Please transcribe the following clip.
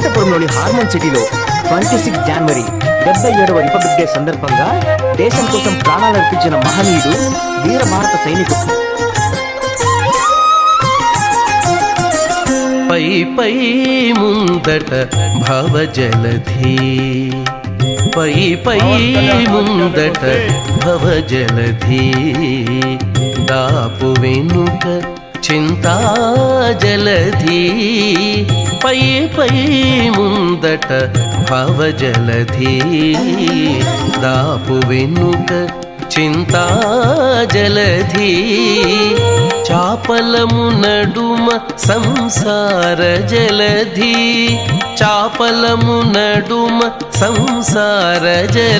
అనంతపురంలోని hormone సిటీలో 26 జనవరి 77వ republic day సందర్భంగా దేశం కోసం ప్రాణాలర్పించిన మహనీయుడు వీర భారత సైనికుడు. పై పై ముందట భవజలధి, పై పై ముందట భవజలధి, దాపు వెనుక చింతా జలధి, పై పై ముందట భవజలధి, దాపు వెనుక చింతా జలధి, చాపలము నడుమ సంసార జలధి, చాపలము నడుమ సంసార జలధి.